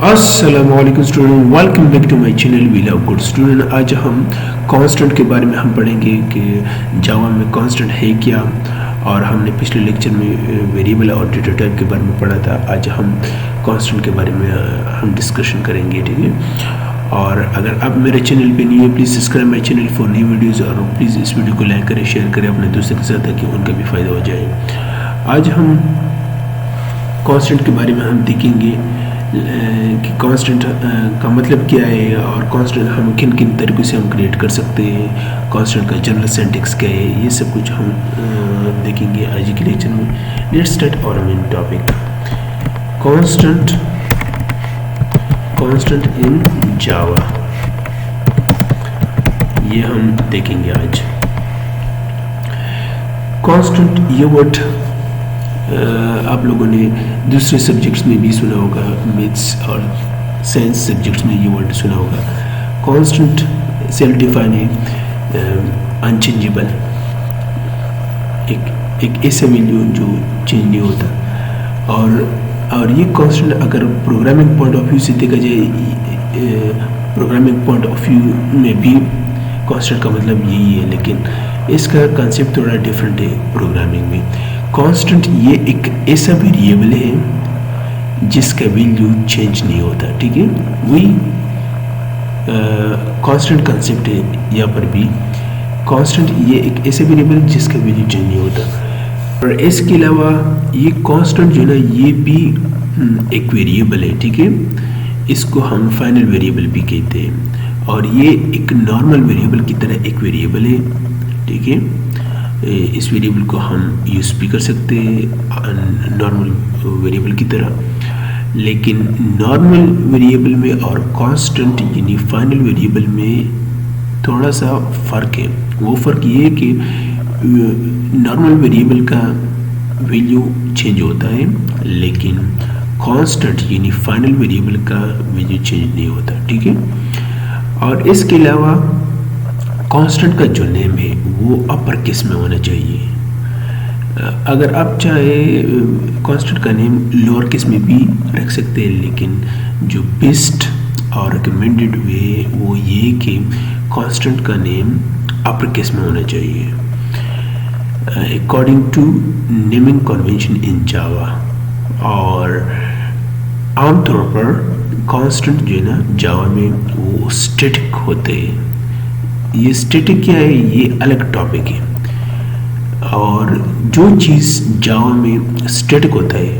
अस्सलामुअलैकुम student, welcome back to my channel we love good student. आज हम constant के बारे में हम पढ़ेंगे कि जावा में कांस्टेंट है क्या, और हमने पिछले लेक्चर में वेरिएबल और डेटा टाइप के बारे में पढ़ा था। आज हम कांस्टेंट के बारे में हम डिस्कशन करेंगे, ठीक है। और अगर आप मेरे चैनल पे नहीं है, please subscribe my channel for new videos, और प्लीज़ इस वीडियो को लाइक करें, शेयर करें अपने दोस्तों के साथ ताकि उनका भी फ़ायदा हो जाए। आज हम कांस्टेंट के बारे में हम देखेंगे कि कांस्टेंट का मतलब क्या है, और कांस्टेंट हम किन किन तरीक़ों से हम क्रिएट कर सकते हैं, कांस्टेंट का जनरल सिंटैक्स क्या है, ये सब कुछ हम देखेंगे आज के लेक्चर में। Let's start our main topic, constant in Java. ये हम देखेंगे आज। कांस्टेंट ये वर्ड आप लोगों ने दूसरे सब्जेक्ट्स में भी सुना होगा, मैथ्स और साइंस सब्जेक्ट्स में ये वर्ड सुना होगा। कांस्टेंट सेल्फ डिफाइन है, अनचेंजेबल, एक ऐसा वैल्यू जो चेंज नहीं होता। और ये कांस्टेंट अगर प्रोग्रामिंग पॉइंट ऑफ व्यू से देखा जाए, प्रोग्रामिंग पॉइंट ऑफ व्यू में भी कांस्टेंट का मतलब यही है, लेकिन इसका कंसेप्ट थोड़ा डिफरेंट है प्रोग्रामिंग में। कांस्टेंट ये एक ऐसा वेरिएबल है जिसका वैल्यू चेंज नहीं होता, ठीक है। वही कांस्टेंट कंसेप्ट है यहाँ पर भी। कांस्टेंट ये एक ऐसा वेरिएबल जिसका वैल्यू चेंज नहीं होता। और इसके अलावा ये कांस्टेंट जो है ना, ये भी एक वेरिएबल है, ठीक है। इसको हम फाइनल वेरिएबल भी कहते हैं, और ये एक नॉर्मल वेरिएबल की तरह एक वेरिएबल है, ठीक है। इस वेरिएबल को हम यूज़ भी कर सकते हैं नॉर्मल वेरिएबल की तरह, लेकिन नॉर्मल वेरिएबल में और कांस्टेंट यानी फाइनल वेरिएबल में थोड़ा सा फ़र्क है। वो फ़र्क ये है कि नॉर्मल वेरिएबल का वैल्यू चेंज होता है, लेकिन कांस्टेंट यानी फाइनल वेरिएबल का वैल्यू चेंज नहीं होता, ठीक है। और इसके अलावा कांस्टेंट का जो नेम है वो अपर केस में होना चाहिए। अगर आप चाहे कांस्टेंट का नेम लोअर केस में भी रख सकते हैं, लेकिन जो बेस्ट और रिकमेंडेड वे वो ये कि कांस्टेंट का नेम अपर केस में होना चाहिए according to naming convention in जावा। और आमतौर पर कांस्टेंट जो है ना जावा में वो स्टैटिक होते हैं। ये स्टैटिक क्या है, ये अलग टॉपिक है। और जो चीज़ जावा में स्टैटिक होता है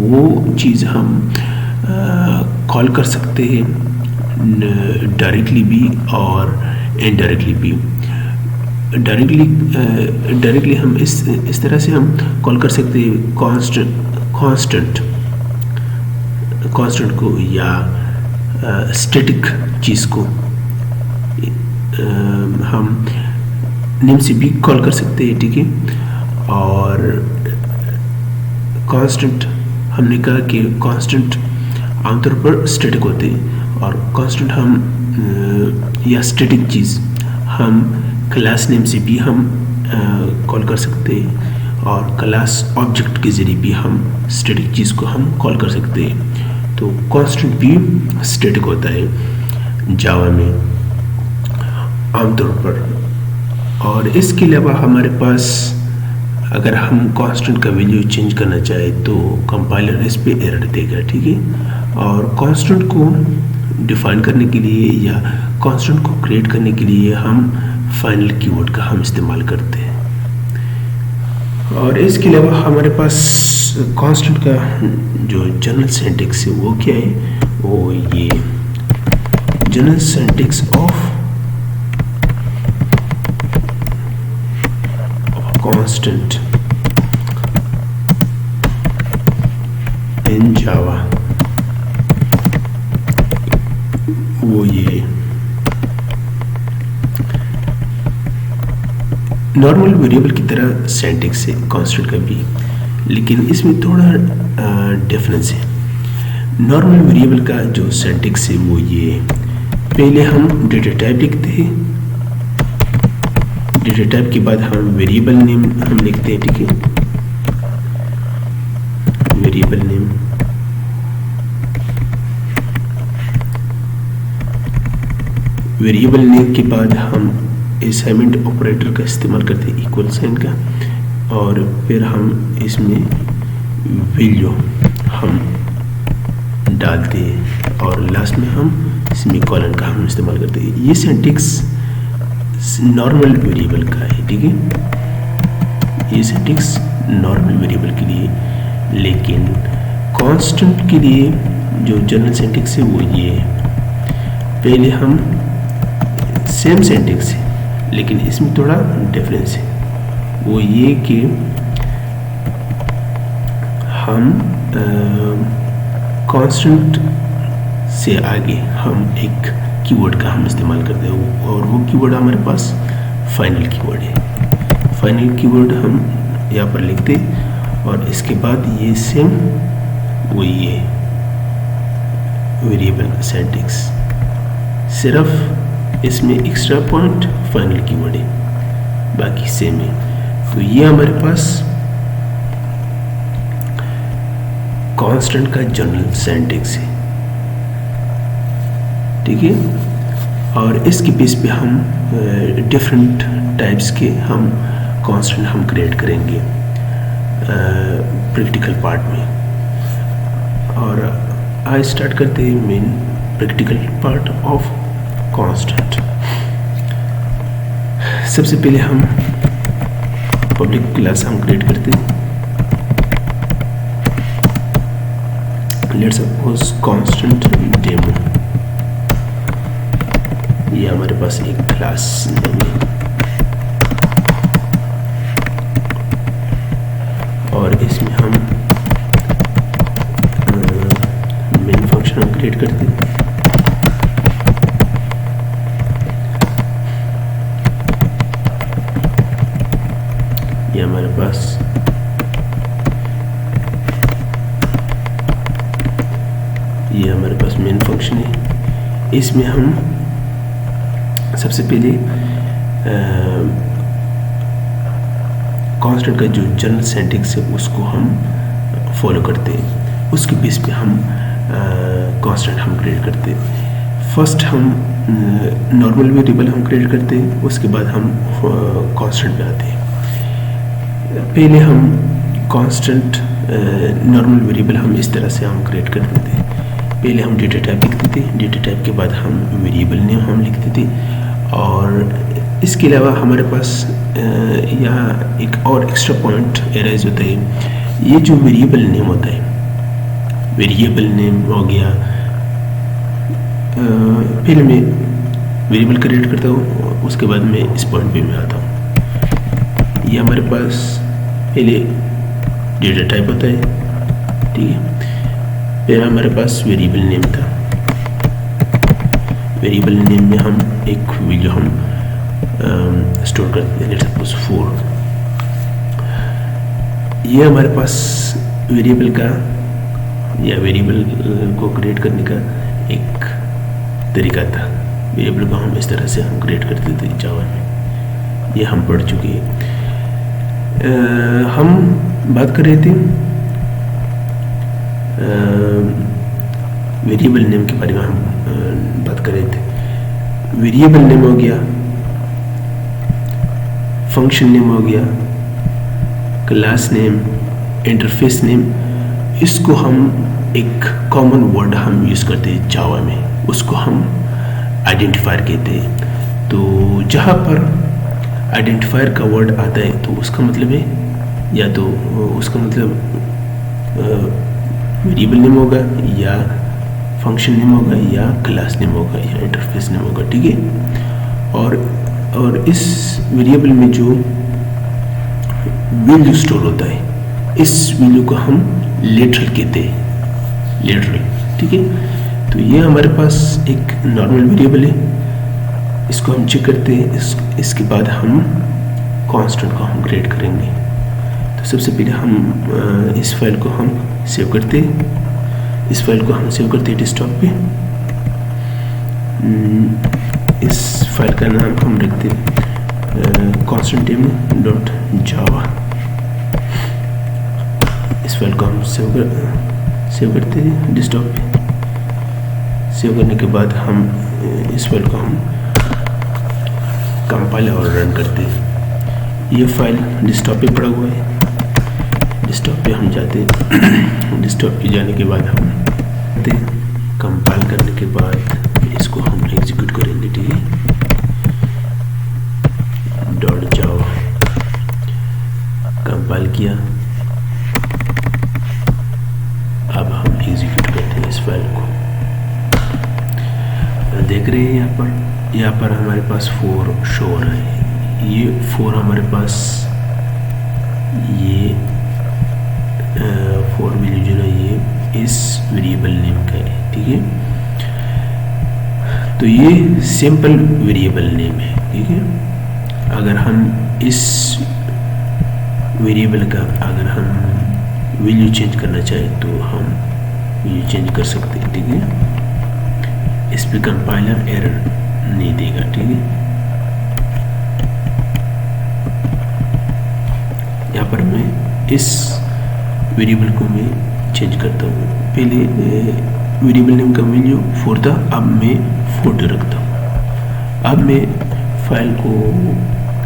वो चीज़ हम कॉल कर सकते हैं डायरेक्टली भी और इनडायरेक्टली भी। डायरेक्टली हम इस तरह से हम कॉल कर सकते हैं कांस्टेंट को या स्टैटिक चीज़ को हम नेम से भी कॉल कर सकते हैं, ठीक है। और कांस्टेंट हमने कहा कि कांस्टेंट आमतौर पर स्टैटिक होते हैं, और कांस्टेंट हम या स्टैटिक चीज़ हम क्लास नेम से भी हम कॉल कर सकते हैं, और क्लास ऑब्जेक्ट के ज़रिए भी हम स्टैटिक चीज़ को हम कॉल कर सकते हैं। तो कांस्टेंट भी स्टैटिक होता है जावा में आमतौर पर। और इसके अलावा हमारे पास अगर हम कांस्टेंट का वैल्यू चेंज करना चाहे तो कंपाइलर इस पे एरर देगा, ठीक है। और कांस्टेंट को डिफाइन करने के लिए या कांस्टेंट को क्रिएट करने के लिए हम फाइनल कीवर्ड का हम इस्तेमाल करते हैं। और इसके अलावा हमारे पास कांस्टेंट का जो जनरल सिंटैक्स है वो क्या है, वो ये general syntax of constant in Java, वो ये नॉर्मल वेरिएबल की तरह सिंटैक्स है कांस्टेंट का भी, लेकिन इसमें थोड़ा डिफरेंस है। नॉर्मल वेरिएबल का जो सिंटैक्स है वो ये, पहले हम डेटा टाइप लिखते हैं, डेटा टाइप के बाद हम वेरिएबल नेम हम लिखते हैं, ठीक है। वेरिएबल नेम वेरिएबल नेम के बाद हम असाइनमेंट ऑपरेटर का इस्तेमाल करते हैं, इक्वल साइन का, और फिर हम इसमें वैल्यू हम डालते हैं और लास्ट में हम सेमीकोलन का हम इस्तेमाल करते हैं। ये सिंटैक्स नॉर्मल वेरिएबल का है, ठीक है, ये सिंटैक्स नॉर्मल वेरिएबल के लिए। लेकिन कांस्टेंट के लिए जो जनरल सिंटैक्स है वो ये है। पहले हम सेम सिंटैक्स है लेकिन इसमें थोड़ा डिफरेंस है, वो ये कि हम कांस्टेंट से आगे हम एक कीवर्ड का हम इस्तेमाल करते हैं और वो कीवर्ड हमारे पास फाइनल कीवर्ड है। फाइनल कीवर्ड हम यहाँ पर लिखते और इसके बाद ये सेम वही है वेरिएबल सिंटैक्स, सिर्फ इसमें एक्स्ट्रा पॉइंट फाइनल कीवर्ड है, बाकी सेम है। तो ये हमारे पास कांस्टेंट का जनरल सिंटैक्स है, ठीक है। और इसके बेस पे हम डिफरेंट टाइप्स के हम कांस्टेंट हम क्रिएट करेंगे प्रैक्टिकल पार्ट में। और आज स्टार्ट करते हैं main practical part of constant. सबसे पहले हम पब्लिक क्लास हम क्रिएट करते हैं। लेट्स सपोज कांस्टेंट डेमो, ये हमारे पास एक क्लास है और इसमें हम मेन फंक्शन हम क्रिएट करते हैं। ये हमारे पास मेन फंक्शन है। इसमें हम सबसे पहले कांस्टेंट का जो जनरल सिंटैक्स है उसको हम फॉलो करते हैं, उसके बेस पे हम कांस्टेंट हम क्रिएट करते हैं। फर्स्ट हम नॉर्मल वेरिएबल हम क्रिएट करते हैं, उसके बाद हम कांस्टेंट पे आते हैं। पहले हम कांस्टेंट नॉर्मल वेरिएबल हम इस तरह से हम क्रिएट कर देते हैं। पहले हम डेटा टाइप लिखते थे, डेटा टाइप के बाद हम वेरिएबल नेम हम लिखते थे। और इसके अलावा हमारे पास यहाँ एक और एक्स्ट्रा पॉइंट एराइज होता है। ये जो वेरिएबल नेम होता है, वेरिएबल नेम हो गया, पहले मैं वेरिएबल क्रिएट करता हूँ, उसके बाद मैं इस पॉइंट पे मैं आता हूँ। ये हमारे पास पहले डेटा टाइप होता है, ठीक है। फिर हमारे पास वेरिएबल नेम था, वेरिएबल नेम में हम एक वैल्यू हम स्टोर करते हैं, लेट्स सपोज 4। ये हमारे पास वेरिएबल का या वेरिएबल को क्रिएट करने का एक तरीका था। वेरिएबल को हम इस तरह से हम क्रिएट करते थे जावा में, ये हम पढ़ चुके हैं। हम बात कर रहे थे वेरिएबल नेम के बारे में हम बात कर रहे थे। वेरिएबल नेम हो गया, फंक्शन नेम हो गया, क्लास नेम, इंटरफेस नेम, इसको हम एक कॉमन वर्ड हम यूज़ करते हैं जावा में, उसको हम आइडेंटिफायर कहते हैं। तो जहाँ पर आइडेंटिफायर का वर्ड आता है तो उसका मतलब है या तो उसका मतलब वेरिएबल नेम होगा या फंक्शन नेम होगा या क्लास नेम होगा या इंटरफेस नेम होगा, ठीक है। और इस वेरिएबल में जो वैल्यू स्टोर होता है, इस वैल्यू को हम लेटरल कहते हैं, लेटरल, ठीक है। तो ये हमारे पास एक नॉर्मल वेरिएबल है, इसको हम चेक करते हैं। इसके बाद हम कांस्टेंट को हम क्रिएट करेंगे। तो सबसे पहले हम इस फाइल को हम सेव करते हैं, इस फाइल को हम सेव करते हैं डेस्कटॉप पे। इस फाइल का नाम हम रखते हैं कांस्टेंट डेमो डॉट जावा। इस फाइल को हम सेव करते हैं डेस्कटॉप पे। सेव करने के बाद हम इस फाइल को हम कंपाइल और रन करते हैं। ये फाइल डेस्कटॉप पे पड़ा हुआ है। डेस्कटॉप पे हम जाते हैं। डेस्कटॉप पे जाने के बाद हम कंपाइल करने के बाद इसको हम एग्जीक्यूट करेंगे, ठीक है। .java कंपाइल किया, अब हम एग्जीक्यूट करते हैं इस फाइल को। देख रहे हैं यहाँ पर हमारे पास 4 शो हो रहा है। ये 4 हमारे पास ये 4 वैल्यू जो है ये इस वेरिएबल नेम का है, ठीक है। तो ये सिंपल वेरिएबल नेम है, ठीक है। अगर हम इस वेरिएबल का अगर हम वैल्यू चेंज करना चाहें तो हम वैल्यू चेंज कर सकते हैं, ठीक है। इस पे कंपाइलर एरर नहीं देगा, ठीक है। यहाँ पर मैं इस वेरिएबल को मैं चेंज करता हूँ। पहले वेरिएबल नेम का वैल्यू 4 था, अब मैं 40 रखता हूँ। अब मैं फाइल को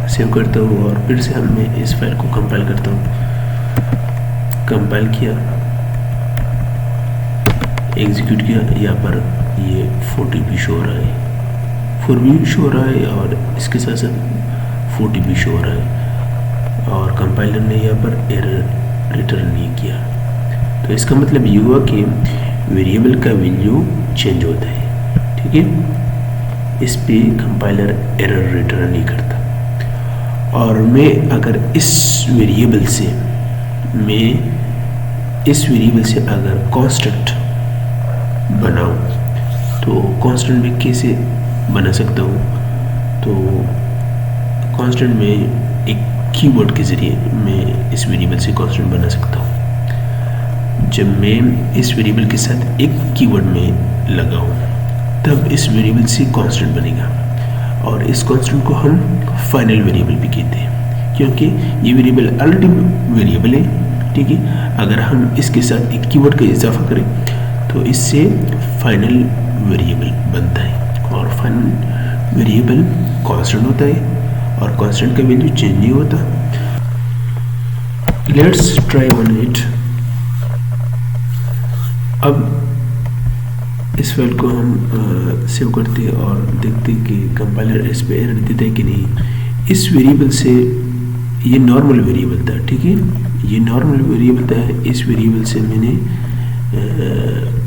सेव करता हूँ और फिर से मैं इस फाइल को कंपाइल करता हूँ। कंपाइल किया, एग्जीक्यूट किया, यहाँ पर ये 40 भी शो हो रहा है, 4 भी शो हो रहा है और इसके साथ साथ 40 भी शो हो रहा है और कंपाइलर ने यहाँ पर एरर रिटर्न नहीं किया। तो इसका मतलब ये हुआ कि वेरिएबल का वैल्यू चेंज होता है, ठीक है। इस पे कंपाइलर एरर रिटर्न नहीं करता। और मैं अगर इस वेरिएबल से अगर कांस्टेंट बनाऊं तो कांस्टेंट में कैसे बना सकता हूँ? तो कांस्टेंट में एक कीवर्ड के ज़रिए मैं इस वेरिएबल से कांस्टेंट बना सकता हूँ। जब मैं इस वेरिएबल के साथ एक कीवर्ड में लगाऊं तब इस वेरिएबल से कांस्टेंट बनेगा और इस कांस्टेंट को हम फाइनल वेरिएबल भी कहते हैं, क्योंकि ये वेरिएबल ऑलरेडी वेरिएबल है, ठीक है। अगर हम इसके साथ एक कीवर्ड का इजाफा करें तो इससे फाइनल वेरिएबल बनता है और फाइनल वेरिएबल कांस्टेंट होता है और कांस्टेंट का वैल्यू चेंज नहीं होता। Let's try on it. अब इस फाइल को हम सेव करते हैं और देखते हैं कि कंपाइलर इस पे एरर देता है कि नहीं। इस वेरिएबल से ये नॉर्मल वेरिएबल था, ठीक है, ये नॉर्मल वेरिएबल था। इस वेरिएबल से मैंने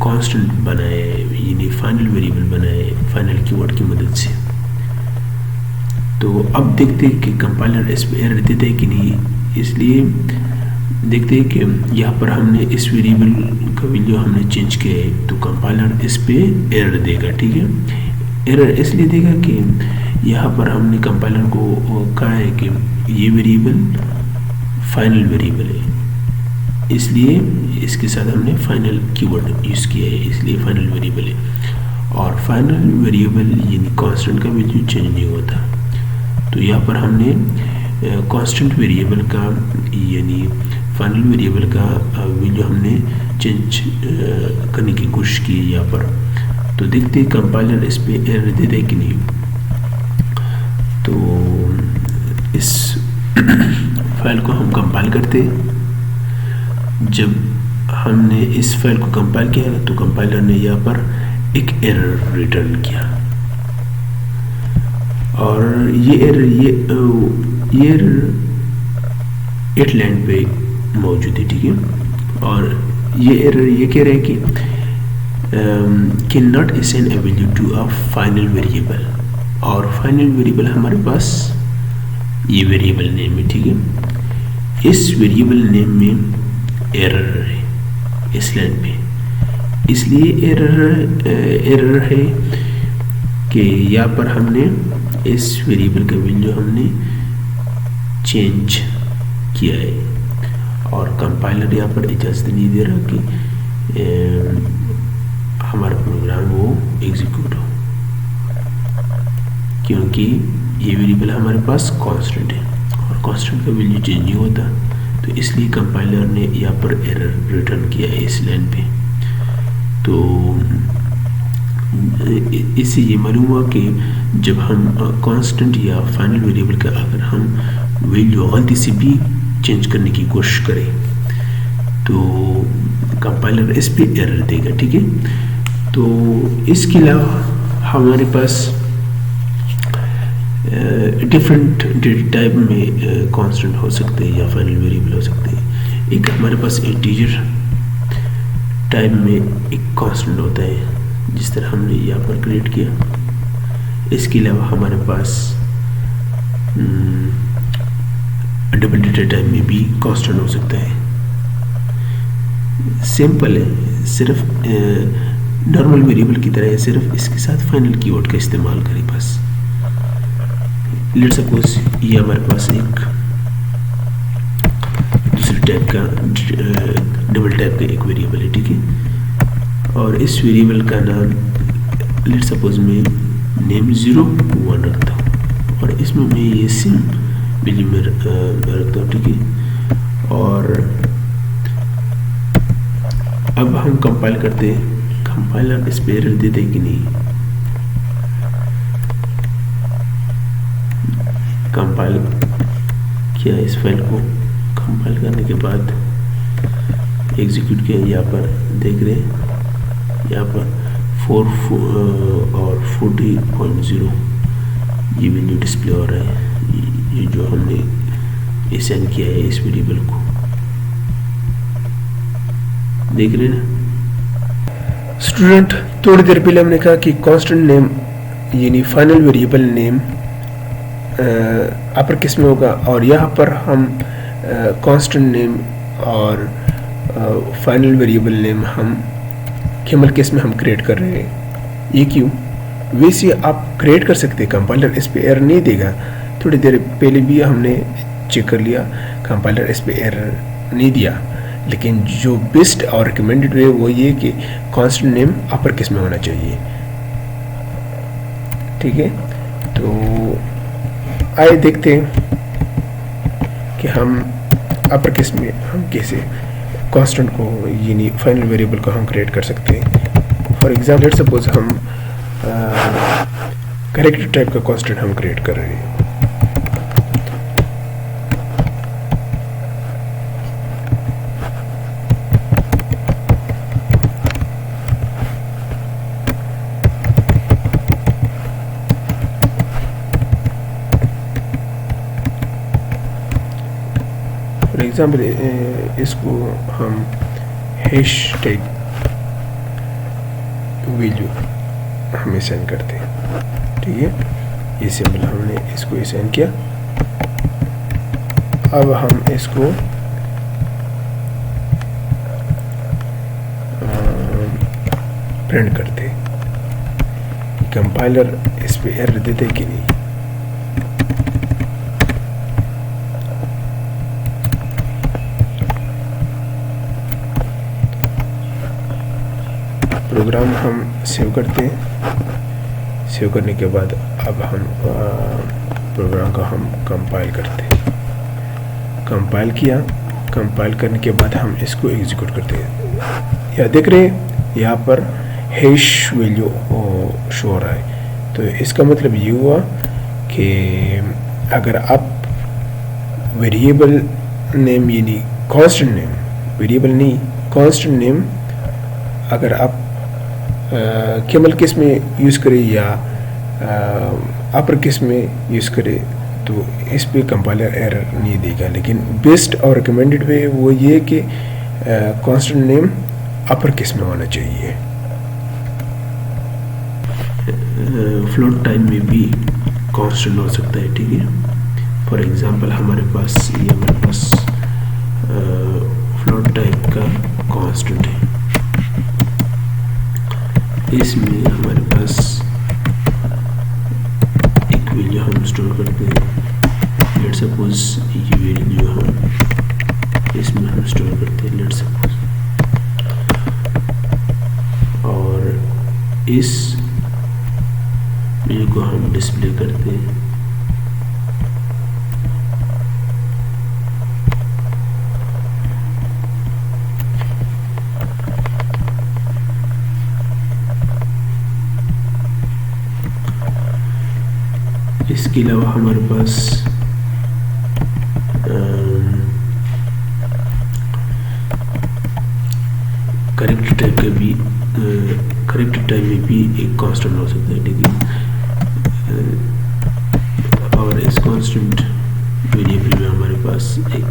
कांस्टेंट बनाए, यानी फाइनल वेरिएबल बनाए फाइनल कीवर्ड की मदद से। तो अब देखते हैं कि कंपाइलर इस पे एरर देता है कि नहीं। इसलिए देखते हैं कि यहाँ पर हमने इस वेरिएबल का वैल्यू हमने चेंज किया है तो कंपाइलर इस पे एरर देगा, ठीक है। एरर इसलिए देगा कि यहाँ पर हमने कंपाइलर को कहा है कि ये वेरिएबल फाइनल वेरिएबल है, इसलिए इसके साथ हमने फाइनल कीवर्ड यूज़ किया है, इसलिए फाइनल वेरिएबल है। और फाइनल वेरिएबल यानी कांस्टेंट का वैल्यू चेंज नहीं होता। तो यहाँ पर हमने कांस्टेंट वेरिएबल का यानी फाइनल वेरिएबल का वैल्यू हमने चेंज करने की कोशिश की है यहाँ पर। तो देखते हैं कंपाइलर इस पे एरर देता है कि नहीं। तो इस फाइल को हम कंपाइल करते हैं। जब हमने इस फाइल को कंपाइल किया तो कंपाइलर ने यहाँ पर एक एरर रिटर्न किया और ये एरर 8 लाइन पे मौजूद है, ठीक है। और ये एरर ये कह रहा है कि can not assign a value to a final variable. और फाइनल वेरिएबल हमारे पास ये वेरिएबल नेम है, ठीक है। इस वेरिएबल नेम में एरर है इस लाइन पे, इसलिए एरर है कि यहाँ पर हमने इस वेरिएबल का वैल्यू हमने चेंज किया है और कंपाइलर यहाँ पर इजाज़त नहीं दे रहा कि हमारा प्रोग्राम वो एग्जीक्यूट हो, क्योंकि ये वेरिएबल हमारे पास कांस्टेंट है और कांस्टेंट का वैल्यू चेंज नहीं होता। तो इसलिए कंपाइलर ने यहाँ पर एरर रिटर्न किया है इस लाइन पे। तो इससे ये मालूम हुआ कि जब हम कांस्टेंट या फाइनल वेरिएबल का अगर हम वैल्यू गलती से भी चेंज करने की कोशिश करें तो कंपाइलर इस पे एरर देगा। ठीक है, तो इसके अलावा हमारे पास डिफरेंट टाइप में कांस्टेंट हो सकते हैं या फाइनल वेरिएबल हो सकते हैं। एक हमारे पास इंटीजर टाइप में एक कांस्टेंट होता है जिस तरह हमने यहाँ पर क्रिएट किया। इसके अलावा हमारे पास डबल डेटा टाइप में भी कांस्टेंट हो सकता है। सिंपल है, सिर्फ नॉर्मल वेरिएबल की तरह है, सिर्फ इसके साथ फाइनल कीवर्ड का इस्तेमाल करें बस। लेट्स सपोज ये हमारे पास एक दूसरे टाइप का डबल टाइप का एक वेरिएबल है। ठीक है, और इस वेरिएबल का नाम लेट्स सपोज मैं नेम 01 रखता हूँ और इसमें मैं ये सिम वैल्यू में रखता हूँ। ठीक है, और अब हम कंपाइल करते हैं। कंपाइलर इस पे एरर देते कि नहीं, कंपाइल किया, इस फाइल को कंपाइल करने के बाद एग्जीक्यूट किया। यहाँ पर देख रहे हैं, यहाँ पर 4 और 40.0 ये वैल्यू डिस्प्ले हो रहा है, ये जो हमने असाइन किया है इस वेरिएबल को, देख रहे हैं ना स्टूडेंट। थोड़ी देर पहले हमने कहा कि कांस्टेंट नेम यानी final variable name upper case में होगा, और यहाँ पर हम कांस्टेंट नेम और फाइनल वेरिएबल नेम हम कैमल केस में हम क्रिएट कर रहे हैं। ये क्यों? वैसे आप क्रिएट कर सकते हैं, कंपाइलर इस पे एरर नहीं देगा। थोड़ी देर पहले भी हमने चेक कर लिया, कंपाइलर इस पे एरर नहीं दिया। लेकिन जो बेस्ट और रिकमेंडेड वे वो ये कि कांस्टेंट नेम अपर केस में होना चाहिए। ठीक है, तो आइए देखते हैं कि हम अपर केस में हम कैसे कांस्टेंट को यानी फाइनल वेरिएबल को हम क्रिएट कर सकते हैं। फॉर एग्जाम्पल लेट्स सपोज हम कैरेक्टर टाइप का कांस्टेंट हम क्रिएट कर रहे हैं। फॉर एग्जाम्पल इसको हम हैश टैग वैल्यू हम असाइन करते हैं। ठीक है, ये सिंबल हमने इसको असाइन किया। अब हम इसको प्रिंट करते हैं। कंपाइलर इस पे एरर देते कि नहीं। प्रोग्राम हम सेव करते हैं। सेव करने के बाद अब हम प्रोग्राम को हम कंपाइल करते हैं। कंपाइल किया, कंपाइल करने के बाद हम इसको एग्जीक्यूट करते हैं। या देख रहे हैं यहाँ पर हैश वैल्यू शो हो रहा है। तो इसका मतलब ये हुआ कि अगर आप वेरिएबल नेम यानी कांस्टेंट नेम, वेरिएबल नहीं कांस्टेंट नेम अगर आप कैमल केस में यूज़ करें या अपर केस में यूज़ करें तो इस पे कंपाइलर एरर नहीं देगा। लेकिन बेस्ट और रिकमेंडेड वे वो ये कि कांस्टेंट नेम अपर केस में होना चाहिए। फ्लोट टाइप में भी कांस्टेंट हो सकता है। ठीक है, फॉर एग्जांपल हमारे पास फ्लोट टाइप का कांस्टेंट है। इसमें हमारे पास एक वैल्यू हम स्टोर करते हैं। लेट्स सपोज ये वैल्यू हम इसमें हम स्टोर करते हैं लेट्स सपोज, और इस वैल्यू को हम डिस्प्ले करते हैं। इसके अलावा हमारे पास करेक्ट टाइप का भी करेक्ट टाइप में भी एक कांस्टेंट हो सकता है, ठीक है। और इस कांस्टेंट वेरिएबल में हमारे पास एक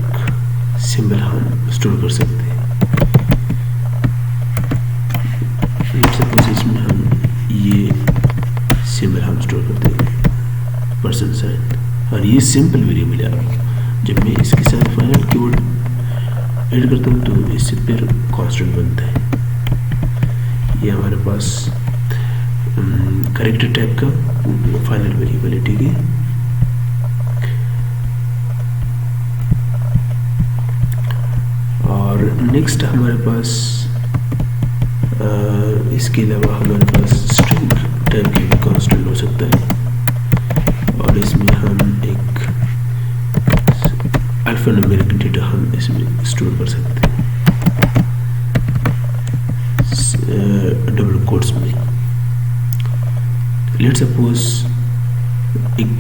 सिंबल हम स्टोर कर सकते हैं। सपोज इसमें हम ये सिंबल हम स्टोर करते हैं परसेंट साइन, और ये सिंपल वेरिएबल है। जब मैं इसके साथ फाइनल कीवर्ड ऐड करता हूँ तो इससे फिर कांस्टेंट बनता है। ये हमारे पास करेक्ट टाइप का फाइनल वेरिएबल है, ठीक है। और नेक्स्ट हमारे पास इसके अलावा हमारे पास स्ट्रिंग टाइप की भी कांस्टेंट हो सकता है, और इसमें हम एक अल्फान्यूमेरिक डेटा हम इसमें स्टोर कर सकते हैं डबल कोट्स में। लेट्स सपोज एक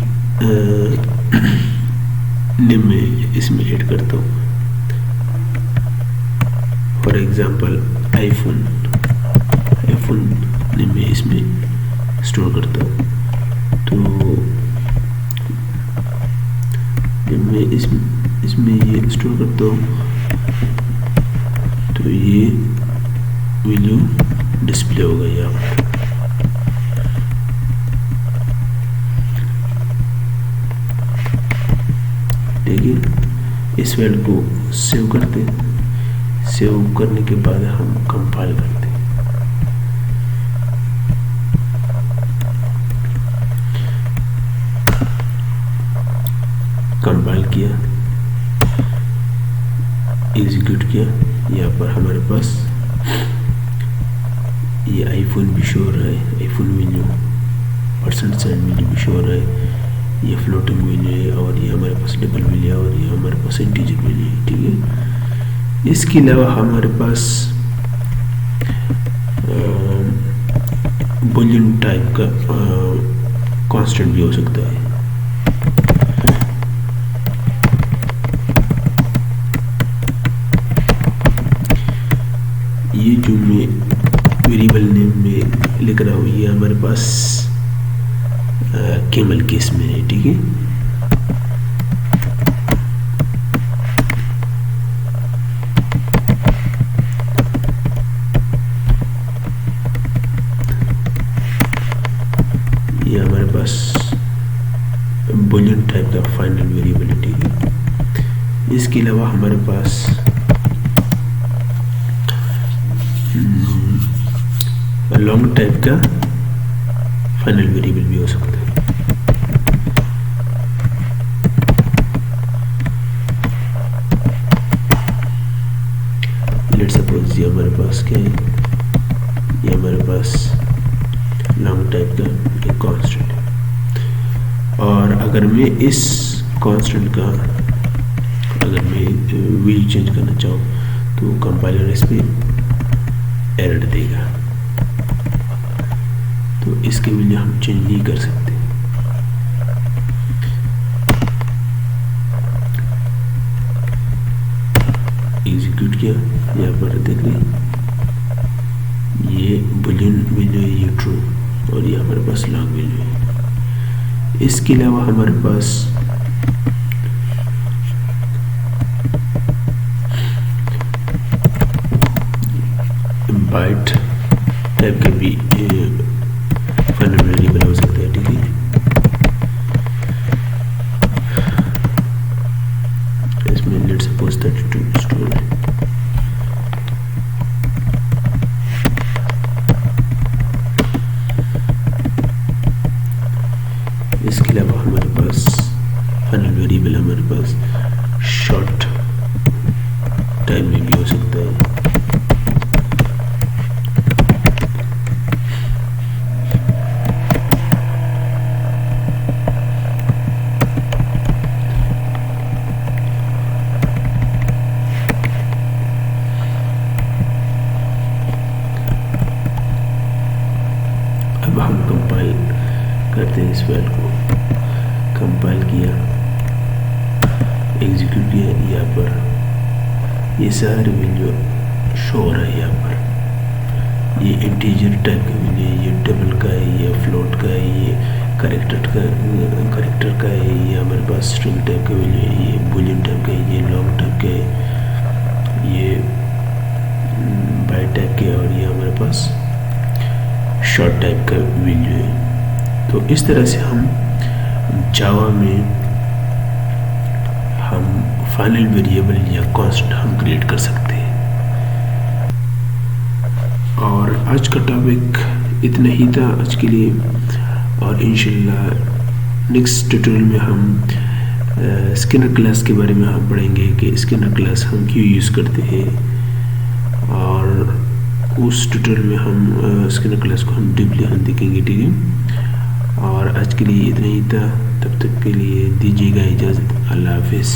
नेम में इसमें ऐड करता हूँ, फॉर एग्जांपल आईफोन नेम में इसमें स्टोर करता हूँ। तो जब मैं इसमें ये स्टोर करता हूँ तो ये वैल्यू डिस्प्ले होगा यहाँ पर। देखिए इस फाइल को सेव करते हैं। सेव करने के बाद हम कंपाइल करते हैं। कंपाइल किया, एग्जीक्यूट किया, यहाँ पर हमारे पास ये आईफोन भी शो हो रहा है, iPhone value percent sign value भी शो हो रहा है, ये फ्लोटिंग वैल्यू है, और ये हमारे पास डबल वैल्यू है, और ये हमारे पास इंटीजर वैल्यू है, ठीक है। इसके अलावा हमारे पास बूलियन टाइप का कांस्टेंट भी हो सकता है। ये जो मैं वेरिएबल नेम में लिख रहा हूँ ये हमारे पास कैमल केस में है, ठीक है। ये हमारे पास बूलियन टाइप का फाइनल वेरिएबल है, ठीक है। इसके अलावा हमारे पास लॉन्ग टाइप का फाइनल वेरिएबल भी हो सकता है। लेट्स सपोज ये हमारे पास क्या है, ये हमारे पास लॉन्ग टाइप का एक कांस्टेंट है। और अगर मैं इस कांस्टेंट का अगर मैं वैल्यू चेंज करना चाहूँ तो कंपाइलर इस पर एरर देगा, तो इसके वैल्यू हम चेंज नहीं कर सकते। एग्जीक्यूट किया, यहाँ पर देख लें ये बूलियन वैल्यू है, ये ट्रू, और ये हमारे पास लॉन्ग वैल्यू है। इसके अलावा हमारे पास बाइट टाइप के भी फाइनल वेरिएबल हो सकते हैं, ठीक है। इसमें लेट्स सपोज 32 स्टोर है। इसके अलावा हमारे पास फाइनल वेरिएबल हमारे पास शॉर्ट टाइम में भी हो सकता है। अब हम कंपाइल करते हैं इस फाइल को। कंपाइल किया, एग्जीक्यूट किया, यहाँ पर ये सारे वैल्यू शो हो रहा है। यहाँ पर ये इंटीजर टाइप का वैल्यू है, ये डबल का है, ये फ्लोट का है, ये करेक्टर का है, ये हमारे पास स्ट्रिंग टाइप का वैल्यू है, ये बूलियन टाइप का है, ये लॉन्ग टाइप का है, ये बाइट टाइप का है, और ये हमारे पास शॉर्ट टाइप का वैल्यू है। तो इस तरह से हम जावा में हम फाइनल वेरिएबल या कांस्टेंट हम क्रिएट कर सकते हैं। और आज का टॉपिक इतना ही था आज के लिए, और इंशाल्लाह नेक्स्ट ट्यूटोरियल में हम स्किनर क्लास के बारे में हम पढ़ेंगे कि स्किनर क्लास हम क्यों यूज़ करते हैं, और उस ट्यूटोरियल में हम स्किनर क्लास को हम डीपली हम देखेंगे। ठीक है, और आज के लिए इतना ही था। तब तक के लिए दीजिएगा इजाज़त। अल्लाह हाफिज़।